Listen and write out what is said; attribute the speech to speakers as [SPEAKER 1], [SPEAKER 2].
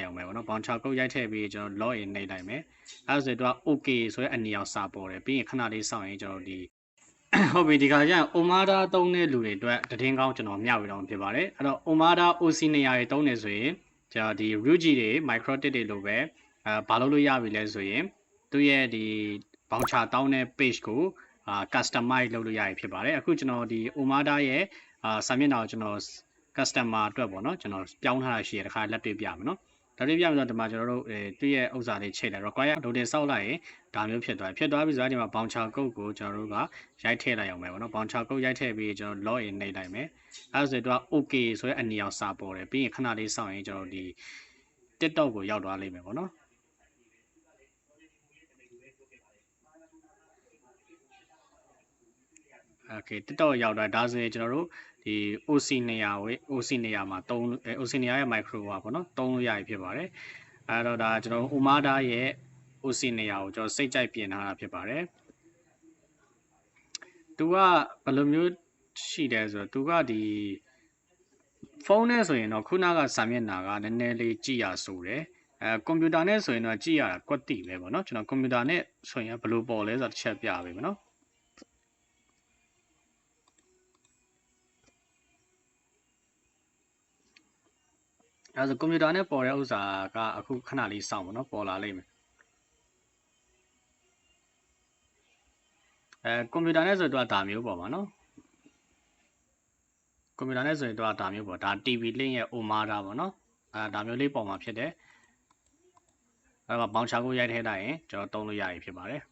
[SPEAKER 1] လိုက်အောင်ပဲပေါ့နော်ဘောင်ချကုတ်ရိုက်ထည့်ပြီးကျွန်တော် log in နှိပ်လိုက်မယ်အဲဒါဆိုတော့ okay ဆိုတဲ့အနီအောင်စာပေါ်တယ်ပြီးရင်ခဏလေးစောင့်ရင်ကျွန်တော်ဒီဟုတ်ပြီဒီခါကျရင် Omada သုံးတဲ့လူတွေအတွက်တည်င်းကောင်းကျွန်တော်မျှဝေတော့ဖြစ်ပါတယ်အဲ့တော့ Omada OC နေရာတွေသုံးနေဆိုရင်ကျွန်တော်ဒီ Rugi တွေ Microtik တွေလိုပဲဘာလို့လို့ရပြီလဲဆိုရင်သူ့ရဲ့ဒီ voucher တောင်းတဲ့ page ကို customize လုပ်လို့ရပြီဖြစ်ပါတယ်အခုကျွန်တော်ဒီ Omada ရဲ့စာမျက်နှာကိုကျွန်တော် customer အတွက်ပေါ့နော်ကျွန်တော်ပြောင်းထားတာရှိရတခါလက်တွေ့ပြမယ်နော်လက်တွေ့ပြမယ်ဆိုတော့ဒီမှာကျွန်တော်တို့သူ့ရဲ့ဥစ္စာလေးချိန်လိုက် require ဒုတင်ဆောက်လိုက်ရင်ဒါမျိုးဖြစ်သွားပြီဆိုတော့ဒီမှာ voucher code ကိုကျွန်တော်တို့ကရိုက်ထည့်လိုက်အောင်ပဲပေါ့နော် voucher code ရိုက်ထည့်ပြီးကျွန်တော် log in နှိပ်လိုက်မယ်အဲဒါဆိုတော့ okay ဆိုတဲ့အနီအောင်စာပေါ်တယ်ပြီးရင်ခဏလေးစောင့်ရင်ကျွန်တော်ဒီ TikTok ကိုရောက်သွားလိမ့်မယ်ပေါ့နော်Okay TikTok ရောက်သွားဒါဆိုရင်ကျွန်တော်တို့ဒီ OC နေရာဝေး OC နေရာမှာOC နေရာရဲ့ micro ပါပေါ့နော်သုံးလို့ရပြီဖြစ်ပါတယ်အဲ့တော့ဒါကျွန်တော်တို့ Omada ရဲ့ OC နေရာကိုကျွန်တော်စိတ်ကြိုက်ပြင်ထားတာဖြစ်ပါတယ်သူကဘယ်လိုမျိုးရှိတယ်ဆိုတော့သူကဒီဖုန်းနဲ့ဆိုရင်တော့ခုနကစာမျက်နှာကနည်းနည်းလေးကြည့်ရဆိုတယ်ကွန်ပျူတာနဲ့ဆိုရင်တော့ကြည့်ရတာကွက်တိပဲပေါ့နော်ကျွန်တော်ကွန်ပျူတာနဲ့ဆိုရင်ဘယ်လိုပေါ်လဲဆိုတော့တစ်ချက်ပြပေးမယ်နော်အဲဆိုကွန်ပျူတာနဲ့ပေါ်တဲ့ဥစ္စာကအခုခဏလေးစောင့်ပါနော်ပေါ်လာလိမ့်မယ်ကွန်ပျူတာနဲ့ဆိုတော့ဒါမျိုးပေါ်မှာနော်ကွန်ပျူတာနဲ့ဆိုရင်တော့ဒါမျိုးပေါ့ဒါ TV link ရဲ့ Omada ပေါ့နော်ဒါမျိုးလေးပေါ်မှာဖြစ်တယ်အဲ့တော့ဘောင်ချကိုရိုက်ထည့်လိုက်ရင်ကျွန်တော်သုံးလို့ရပြီဖြစ်ပါတယ်